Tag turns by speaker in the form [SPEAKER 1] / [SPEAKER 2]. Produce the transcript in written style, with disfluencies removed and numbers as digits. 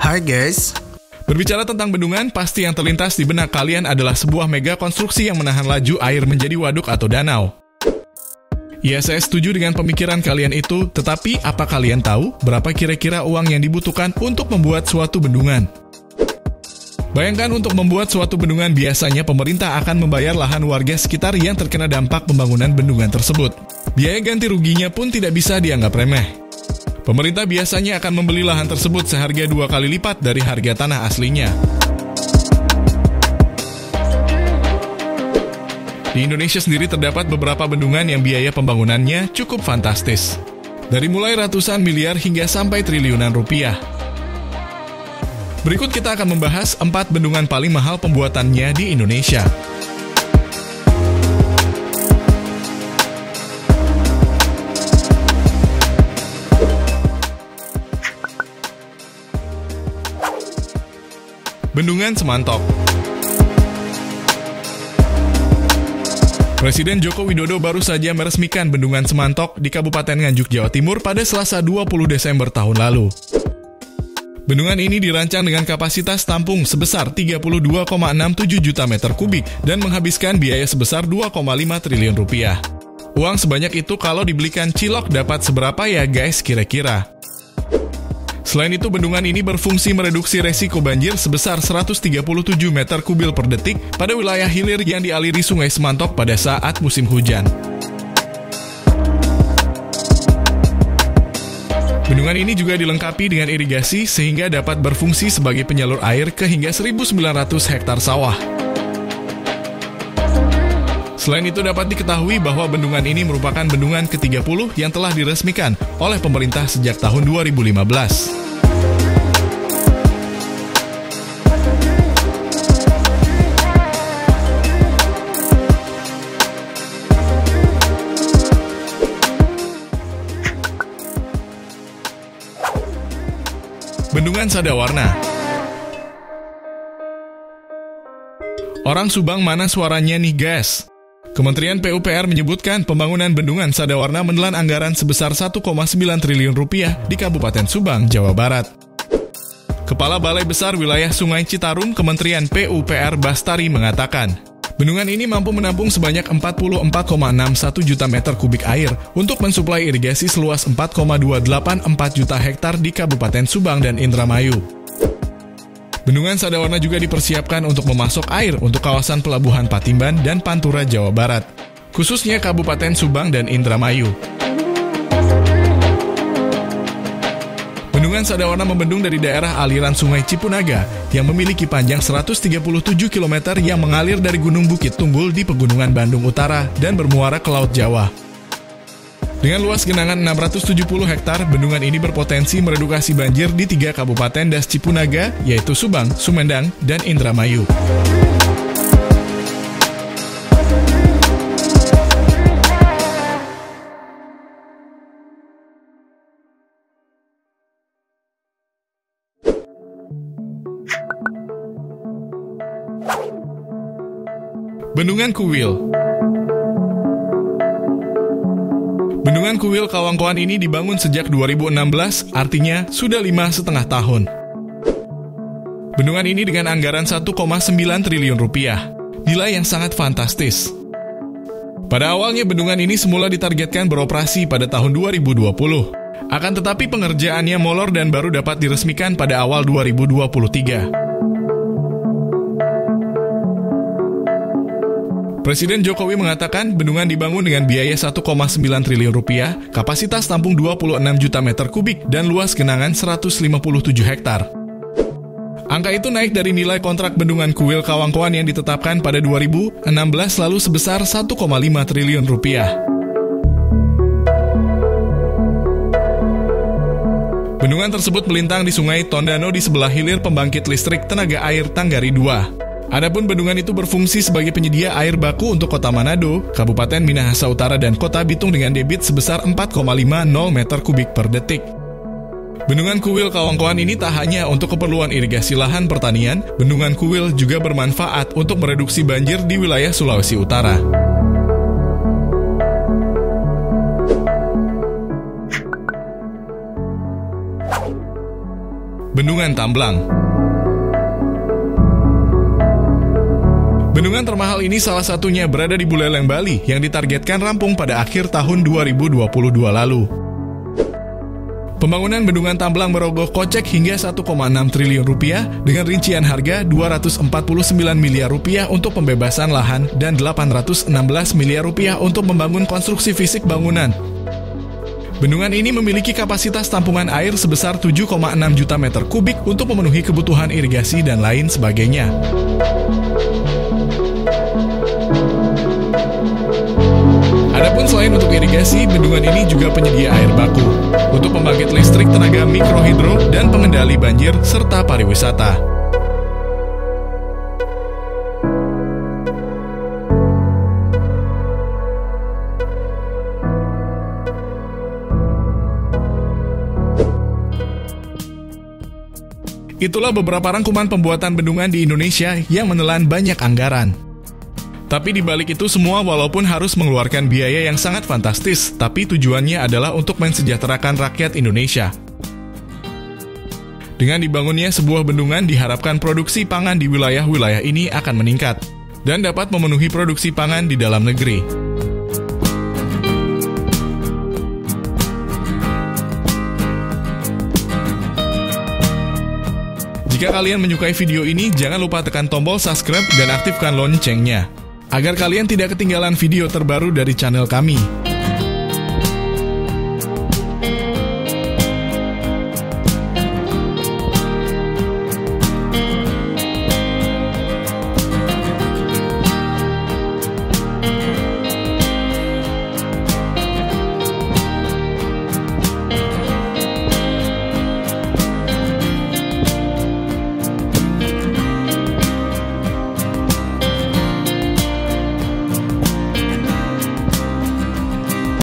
[SPEAKER 1] Hai guys.
[SPEAKER 2] Berbicara tentang bendungan, pasti yang terlintas di benak kalian adalah sebuah mega konstruksi yang menahan laju air menjadi waduk atau danau. Ya, saya setuju dengan pemikiran kalian itu, tetapi apa kalian tahu berapa kira-kira uang yang dibutuhkan untuk membuat suatu bendungan? Bayangkan untuk membuat suatu bendungan biasanya pemerintah akan membayar lahan warga sekitar yang terkena dampak pembangunan bendungan tersebut. Biaya ganti ruginya pun tidak bisa dianggap remeh. Pemerintah biasanya akan membeli lahan tersebut seharga 2 kali lipat dari harga tanah aslinya. Di Indonesia sendiri terdapat beberapa bendungan yang biaya pembangunannya cukup fantastis. Dari mulai ratusan miliar hingga sampai triliunan rupiah. Berikut kita akan membahas 4 bendungan paling mahal pembuatannya di Indonesia. Bendungan Semantok. Presiden Joko Widodo baru saja meresmikan Bendungan Semantok di Kabupaten Nganjuk, Jawa Timur pada Selasa 20 Desember tahun lalu. Bendungan ini dirancang dengan kapasitas tampung sebesar 32,67 juta meter kubik dan menghabiskan biaya sebesar 2,5 triliun rupiah. Uang sebanyak itu kalau dibelikan cilok dapat seberapa ya guys kira-kira? Selain itu, bendungan ini berfungsi mereduksi resiko banjir sebesar 137 meter kubil per detik pada wilayah hilir yang dialiri Sungai Semantok pada saat musim hujan. Bendungan ini juga dilengkapi dengan irigasi sehingga dapat berfungsi sebagai penyalur air ke hingga 1.900 hektar sawah. Selain itu dapat diketahui bahwa bendungan ini merupakan bendungan ke-30 yang telah diresmikan oleh pemerintah sejak tahun 2015. Bendungan Sadawarna. Orang Subang mana suaranya nih guys? Kementerian PUPR menyebutkan pembangunan Bendungan Sadawarna menelan anggaran sebesar 1,9 triliun rupiah di Kabupaten Subang, Jawa Barat. Kepala Balai Besar Wilayah Sungai Citarum Kementerian PUPR Bastari mengatakan, bendungan ini mampu menampung sebanyak 44,61 juta meter kubik air untuk mensuplai irigasi seluas 4,284 juta hektar di Kabupaten Subang dan Indramayu. Bendungan Sadawarna juga dipersiapkan untuk memasok air untuk kawasan Pelabuhan Patimban dan Pantura, Jawa Barat, khususnya Kabupaten Subang dan Indramayu. Bendungan Sadawarna membendung dari daerah aliran Sungai Cipunaga yang memiliki panjang 137 km yang mengalir dari Gunung Bukit Tunggul di Pegunungan Bandung Utara dan bermuara ke Laut Jawa. Dengan luas genangan 670 hektar, bendungan ini berpotensi meredukasi banjir di 3 kabupaten Das Cipunaga, yaitu Subang, Sumedang, dan Indramayu. Bendungan Kuil. Bendungan Kuil Kawangkoan ini dibangun sejak 2016, artinya sudah 5,5 tahun. Bendungan ini dengan anggaran 1,9 triliun rupiah, nilai yang sangat fantastis. Pada awalnya bendungan ini semula ditargetkan beroperasi pada tahun 2020. Akan tetapi pengerjaannya molor dan baru dapat diresmikan pada awal 2023. Presiden Jokowi mengatakan bendungan dibangun dengan biaya 1,9 triliun rupiah, kapasitas tampung 26 juta meter kubik, dan luas genangan 157 hektar. Angka itu naik dari nilai kontrak Bendungan Kuil Kawangkoan yang ditetapkan pada 2016 lalu sebesar 1,5 triliun rupiah. Bendungan tersebut melintang di Sungai Tondano di sebelah hilir pembangkit listrik tenaga air Tanggari 2. Adapun bendungan itu berfungsi sebagai penyedia air baku untuk Kota Manado, Kabupaten Minahasa Utara, dan Kota Bitung dengan debit sebesar 4,50 meter kubik per detik. Bendungan Kuil Kawangkoan ini tak hanya untuk keperluan irigasi lahan pertanian, Bendungan Kuil juga bermanfaat untuk mereduksi banjir di wilayah Sulawesi Utara. Bendungan Tamblang. Bendungan termahal ini salah satunya berada di Buleleng, Bali, yang ditargetkan rampung pada akhir tahun 2022 lalu. Pembangunan Bendungan Tamblang merogoh kocek hingga 1,6 triliun rupiah dengan rincian harga 249 miliar rupiah untuk pembebasan lahan dan 816 miliar rupiah untuk membangun konstruksi fisik bangunan. Bendungan ini memiliki kapasitas tampungan air sebesar 7,6 juta meter kubik untuk memenuhi kebutuhan irigasi dan lain sebagainya. Adapun selain untuk irigasi, bendungan ini juga penyedia air baku untuk pembangkit listrik tenaga mikrohidro dan pengendali banjir serta pariwisata. Itulah beberapa rangkuman pembuatan bendungan di Indonesia yang menelan banyak anggaran. Tapi di balik itu semua, walaupun harus mengeluarkan biaya yang sangat fantastis, tapi tujuannya adalah untuk mensejahterakan rakyat Indonesia. Dengan dibangunnya sebuah bendungan, diharapkan produksi pangan di wilayah-wilayah ini akan meningkat dan dapat memenuhi produksi pangan di dalam negeri. Jika kalian menyukai video ini, jangan lupa tekan tombol subscribe dan aktifkan loncengnya, agar kalian tidak ketinggalan video terbaru dari channel kami.